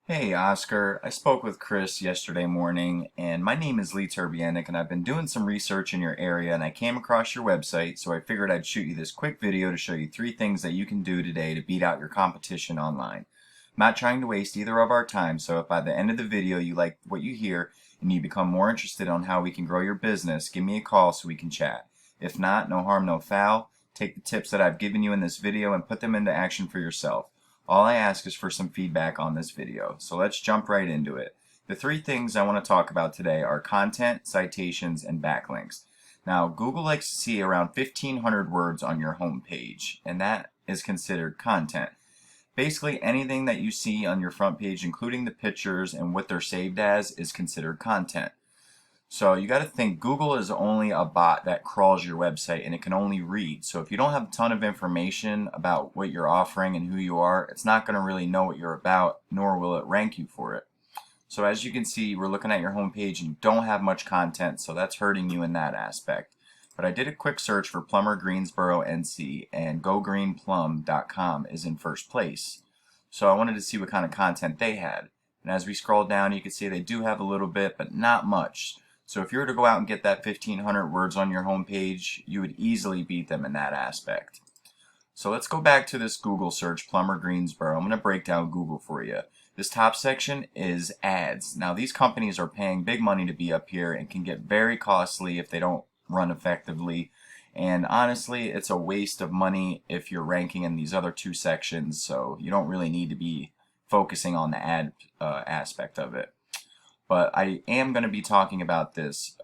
Hey Oscar, I spoke with Chris yesterday morning, and my name is Lee Turbianic, and I've been doing some research in your area, and I came across your website, so I figured I'd shoot you this quick video to show you 3 things that you can do today to beat out your competition online. I'm not trying to waste either of our time, so if by the end of the video you like what you hear and you become more interested on how we can grow your business, give me a call so we can chat. If not, no harm, no foul. Take the tips that I've given you in this video and put them into action for yourself. All I ask is for some feedback on this video, so let's jump right into it. The 3 things I want to talk about today are content, citations, and backlinks. Now, Google likes to see around 1,500 words on your home page, and that is considered content. Basically, anything that you see on your front page, including the pictures and what they're saved as, is considered content. So you got to think Google is only a bot that crawls your website and it can only read. So if you don't have a ton of information about what you're offering and who you are, it's not going to really know what you're about, nor will it rank you for it. So as you can see, we're looking at your home page and you don't have much content, so that's hurting you in that aspect. But I did a quick search for Plumber Greensboro, NC, and GoGreenPlum.com is in first place. So I wanted to see what kind of content they had. And as we scroll down, you can see they do have a little bit, but not much. So if you were to go out and get that 1,500 words on your home page, you would easily beat them in that aspect. So let's go back to this Google search, Plumber Greensboro. I'm going to break down Google for you. This top section is ads. Now these companies are paying big money to be up here and can get very costly if they don't run effectively. And honestly, it's a waste of money if you're ranking in these other 2 sections, so you don't really need to be focusing on the ad aspect of it. But I am going to be talking about this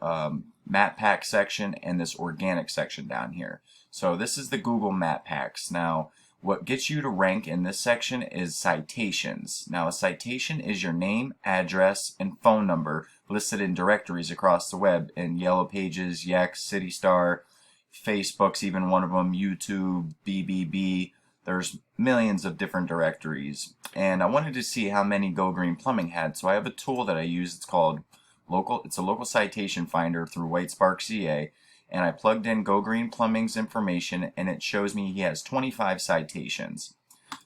map pack section and this organic section down here. So this is the Google map packs. Now what gets you to rank in this section is citations. Now a citation is your name, address, and phone number listed in directories across the web in Yellow Pages, Yext, CityStar, Facebook's even one of them, YouTube, BBB. There's millions of different directories, and I wanted to see how many Go Green Plumbing had, so I have a tool that I use. It's called it's a local citation finder through WhiteSpark CA, and I plugged in Go Green Plumbing's information and it shows me he has 25 citations.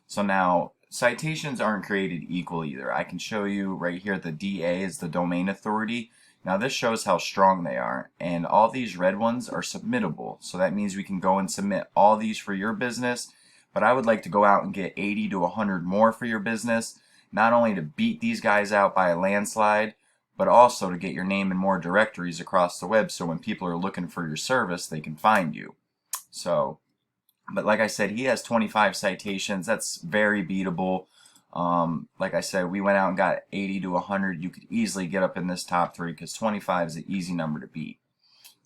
So now citations aren't created equal either. I can show you right here the DA is the domain authority. Now this shows how strong they are, and all these red ones are submittable, so that means we can go and submit all these for your business. But I would like to go out and get 80 to 100 more for your business, not only to beat these guys out by a landslide, but also to get your name in more directories across the web, so when people are looking for your service, they can find you. So, but like I said, he has 25 citations. That's very beatable. Like I said, we went out and got 80 to 100. You could easily get up in this top 3 because 25 is an easy number to beat.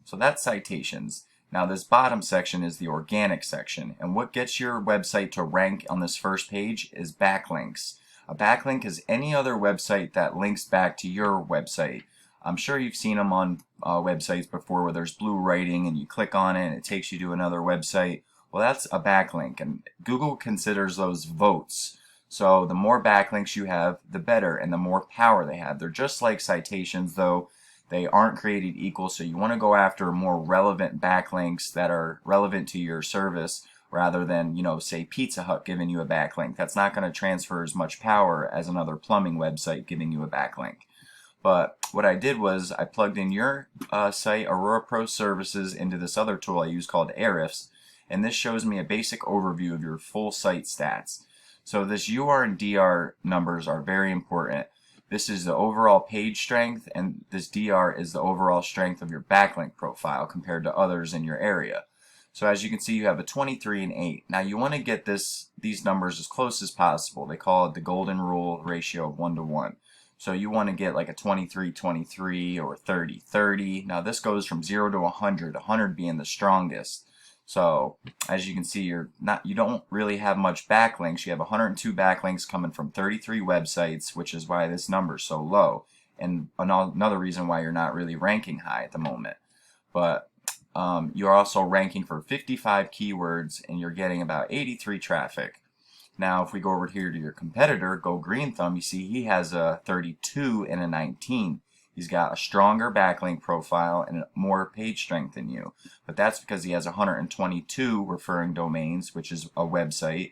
So that's citations. Now this bottom section is the organic section, and what gets your website to rank on this first page is backlinks. A backlink is any other website that links back to your website. I'm sure you've seen them on websites before where there's blue writing and you click on it and it takes you to another website. Well, that's a backlink, and Google considers those votes. So the more backlinks you have, the better, and the more power they have. They're just like citations, though they aren't created equal, so you want to go after more relevant backlinks that are relevant to your service rather than, say Pizza Hut giving you a backlink. That's not going to transfer as much power as another plumbing website giving you a backlink. But what I did was I plugged in your site, Aurora Pro Services, into this other tool I use called Ahrefs, and this shows me a basic overview of your full site stats. So this UR and DR numbers are very important. This is the overall page strength, and this DR is the overall strength of your backlink profile compared to others in your area. So as you can see, you have a 23 and 8. Now you want to get these numbers as close as possible. They call it the golden rule ratio of 1 to 1. So you want to get like a 23-23 or 30-30. Now this goes from 0 to 100, 100 being the strongest. So as you can see, you don't really have much backlinks. You have 102 backlinks coming from 33 websites, which is why this number is so low, and another reason why you're not really ranking high at the moment. But you're also ranking for 55 keywords and you're getting about 83 traffic. Now if we go over here to your competitor, Go Green Thumb, you see he has a 32 and a 19. He's got a stronger backlink profile and more page strength than you. But that's because he has 122 referring domains, which is a website,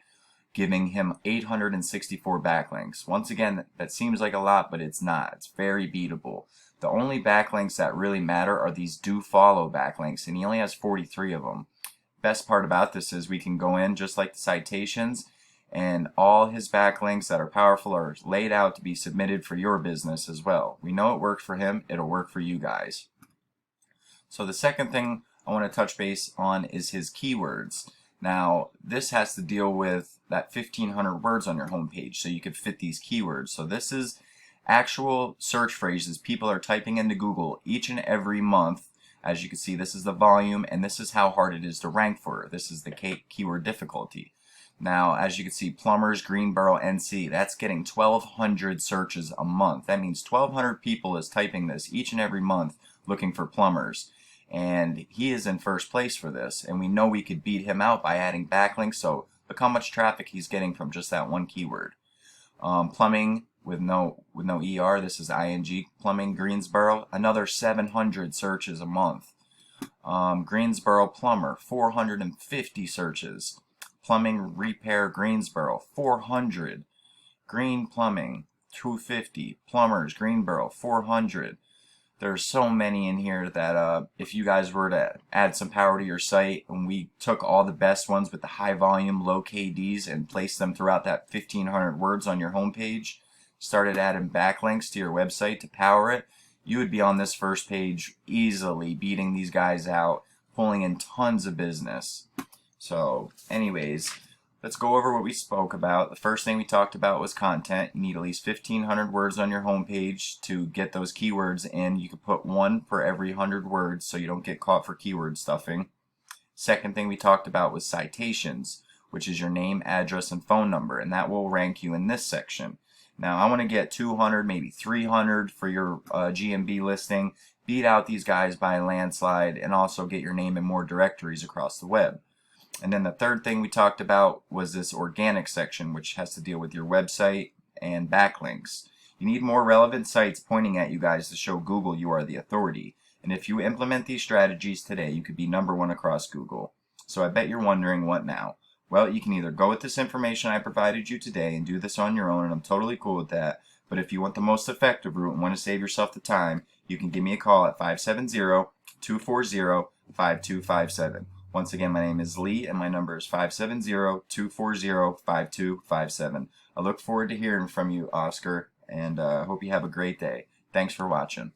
giving him 864 backlinks. Once again, that seems like a lot, but it's not. It's very beatable. The only backlinks that really matter are these do follow backlinks, and he only has 43 of them. Best part about this is we can go in just like the citations, and all his backlinks that are powerful are laid out to be submitted for your business as well. We know it worked for him, it'll work for you guys. So the second thing I want to touch base on is his keywords. Now this has to deal with that 1,500 words on your homepage, so you could fit these keywords. So this is actual search phrases people are typing into Google each and every month. As you can see, this is the volume, and this is how hard it is to rank for. This is the keyword difficulty. Now, as you can see, plumbers, Greenboro, NC, that's getting 1,200 searches a month. That means 1,200 people is typing this each and every month looking for plumbers. And he is in first place for this. And we know we could beat him out by adding backlinks. So look how much traffic he's getting from just that one keyword. Plumbing with no ER, this is ING, plumbing, Greensboro, another 700 searches a month. Greensboro plumber, 450 searches. Plumbing repair Greensboro, 400. Green plumbing, 250. Plumbers Greenboro, 400. There's so many in here that if you guys were to add some power to your site, and we took all the best ones with the high volume, low KDs and placed them throughout that 1,500 words on your homepage, started adding backlinks to your website to power it, you would be on this first page easily, beating these guys out, pulling in tons of business. So anyways, let's go over what we spoke about. The first thing we talked about was content. You need at least 1,500 words on your homepage to get those keywords in. You can put one per every 100 words so you don't get caught for keyword stuffing. Second thing we talked about was citations, which is your name, address, and phone number, and that will rank you in this section. Now I want to get 200, maybe 300 for your GMB listing, beat out these guys by a landslide, and also get your name in more directories across the web. And then the third thing we talked about was this organic section, which has to deal with your website and backlinks. You need more relevant sites pointing at you guys to show Google you are the authority. And if you implement these strategies today, you could be #1 across Google. So I bet you're wondering, what now? Well, you can either go with this information I provided you today and do this on your own, and I'm totally cool with that. But if you want the most effective route and want to save yourself the time, you can give me a call at 570-240-5257. Once again, my name is Lee, and my number is 570-240-5257. I look forward to hearing from you, Oscar, and hope you have a great day. Thanks for watching.